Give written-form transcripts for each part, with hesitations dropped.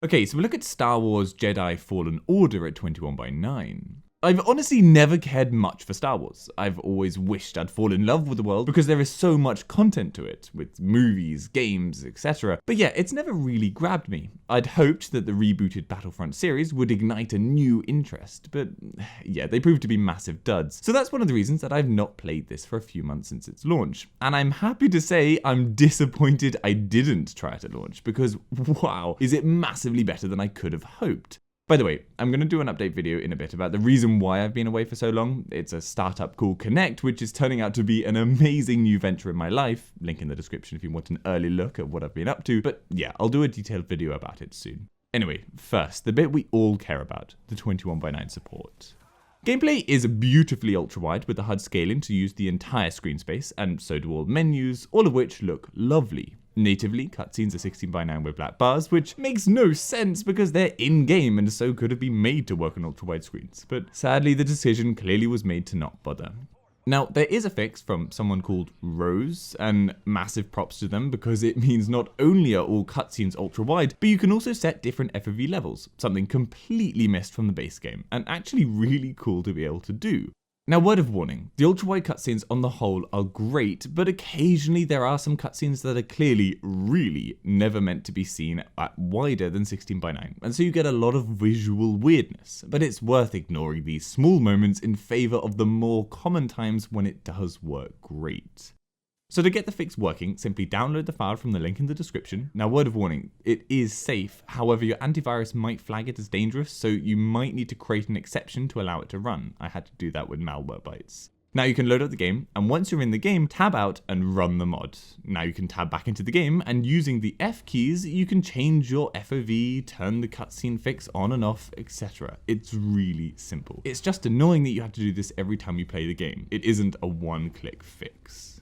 Okay, so we look at Star Wars Jedi Fallen Order at 21:9. I've honestly never cared much for Star Wars. I've always wished I'd fall in love with the world because there is so much content to it, with movies, games, etc. But yeah, it's never really grabbed me. I'd hoped that the rebooted Battlefront series would ignite a new interest, but yeah, they proved to be massive duds. So that's one of the reasons that I've not played this for a few months since its launch. And I'm happy to say I'm disappointed I didn't try it at launch, because wow, is it massively better than I could have hoped. By the way, I'm going to do an update video in a bit about the reason why I've been away for so long. It's a startup called Connect, which is turning out to be an amazing new venture in my life. Link in the description if you want an early look at what I've been up to. But yeah, I'll do a detailed video about it soon. Anyway, first, the bit we all care about, the 21:9 support. Gameplay is beautifully ultra-wide with the HUD scaling to use the entire screen space, and so do all menus, all of which look lovely. Natively, cutscenes are 16:9 with black bars, which makes no sense because they're in-game and so could have been made to work on ultra-wide screens, but sadly the decision clearly was made to not bother. Now, there is a fix from someone called Rose, and massive props to them because it means not only are all cutscenes ultra-wide, but you can also set different FOV levels, something completely missed from the base game, and actually really cool to be able to do. Now, word of warning, the ultra-wide cutscenes on the whole are great, but occasionally there are some cutscenes that are clearly, really never meant to be seen at wider than 16:9, and so you get a lot of visual weirdness, but it's worth ignoring these small moments in favour of the more common times when it does work great. So to get the fix working, simply download the file from the link in the description. Now, word of warning, it is safe, however your antivirus might flag it as dangerous, so you might need to create an exception to allow it to run. I had to do that with Malwarebytes. Now you can load up the game, and once you're in the game, tab out and run the mod. Now you can tab back into the game, and using the F keys, you can change your FOV, turn the cutscene fix on and off, etc. It's really simple. It's just annoying that you have to do this every time you play the game. It isn't a one-click fix.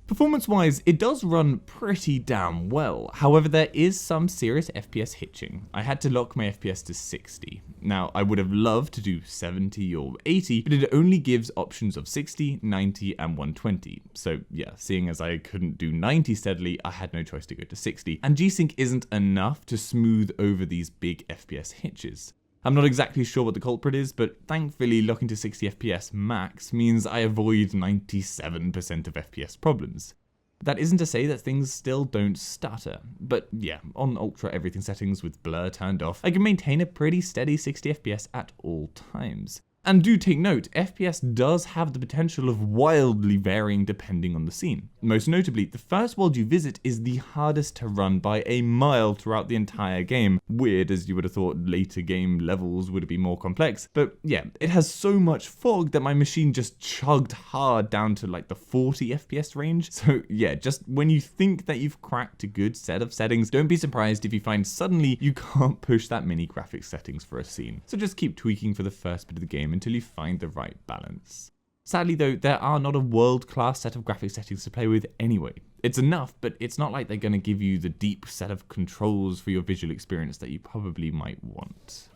Performance-wise, it does run pretty damn well. However, there is some serious FPS hitching. I had to lock my FPS to 60. Now, I would have loved to do 70 or 80, but it only gives options of 60, 90, and 120. So yeah, seeing as I couldn't do 90 steadily, I had no choice to go to 60. And G-Sync isn't enough to smooth over these big FPS hitches. I'm not exactly sure what the culprit is, but thankfully locking to 60 FPS max means I avoid 97% of FPS problems. That isn't to say that things still don't stutter, but yeah, on ultra everything settings with blur turned off, I can maintain a pretty steady 60 FPS at all times. And do take note, FPS does have the potential of wildly varying depending on the scene. Most notably, the first world you visit is the hardest to run by a mile throughout the entire game. Weird, as you would have thought later game levels would be more complex. But yeah, it has so much fog that my machine just chugged hard down to like the 40 FPS range. So yeah, just when you think that you've cracked a good set of settings, don't be surprised if you find suddenly you can't push that many graphics settings for a scene. So just keep tweaking for the first bit of the game until you find the right balance. Sadly though, there are not a world-class set of graphics settings to play with anyway. It's enough, but it's not like they're going to give you the deep set of controls for your visual experience that you probably might want.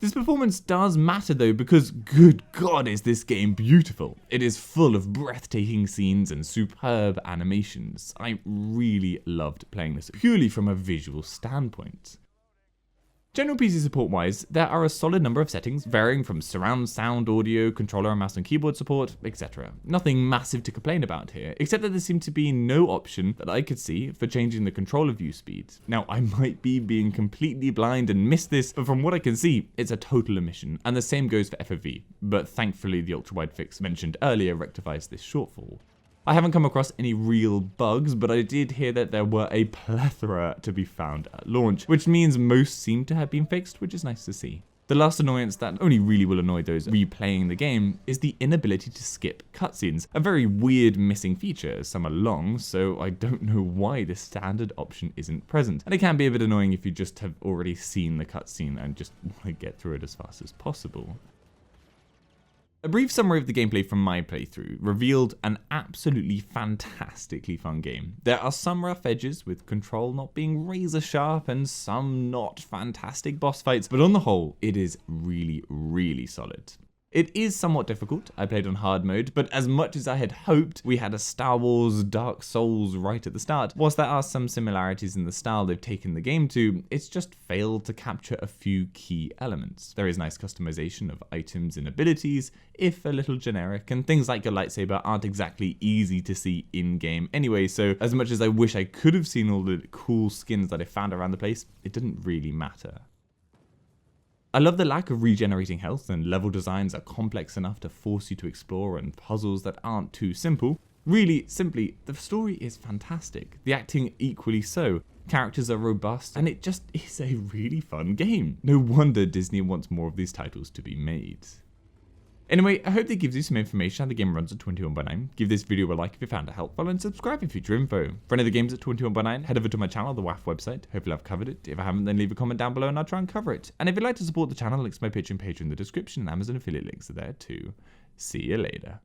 This performance does matter though, because good god is this game beautiful. It is full of breathtaking scenes and superb animations. I really loved playing this purely from a visual standpoint. General PC support wise, there are a solid number of settings varying from surround sound, audio, controller and mouse and keyboard support, etc. Nothing massive to complain about here, except that there seemed to be no option that I could see for changing the controller view speed. Now, I might be being completely blind and missed this, but from what I can see, it's a total omission, and the same goes for FOV, but thankfully the ultra-wide fix mentioned earlier rectifies this shortfall. I haven't come across any real bugs, but I did hear that there were a plethora to be found at launch, which means most seem to have been fixed, which is nice to see. The last annoyance that only really will annoy those replaying the game is the inability to skip cutscenes, a very weird missing feature as some are long, so I don't know why this standard option isn't present, and it can be a bit annoying if you just have already seen the cutscene and just want to get through it as fast as possible. A brief summary of the gameplay from my playthrough revealed an absolutely fantastically fun game. There are some rough edges, with control not being razor sharp and some not fantastic boss fights, but on the whole, it is really, really solid. It is somewhat difficult. I played on hard mode, but as much as I had hoped, we had a Star Wars Dark Souls right at the start. Whilst there are some similarities in the style they've taken the game to, it's just failed to capture a few key elements. There is nice customization of items and abilities, if a little generic, and things like your lightsaber aren't exactly easy to see in-game anyway, so as much as I wish I could have seen all the cool skins that I found around the place, it didn't really matter. I love the lack of regenerating health, and level designs are complex enough to force you to explore, and puzzles that aren't too simple. Really, simply, the story is fantastic, the acting equally so, characters are robust, and it just is a really fun game. No wonder Disney wants more of these titles to be made. Anyway, I hope that gives you some information how the game runs at 21:9. Give this video a like if you found it helpful, and subscribe for future info. For any other games at 21:9, head over to my channel, the WAF website. Hopefully I've covered it. If I haven't, then leave a comment down below and I'll try and cover it. And if you'd like to support the channel, links to my Patreon page in the description, and Amazon affiliate links are there too. See you later.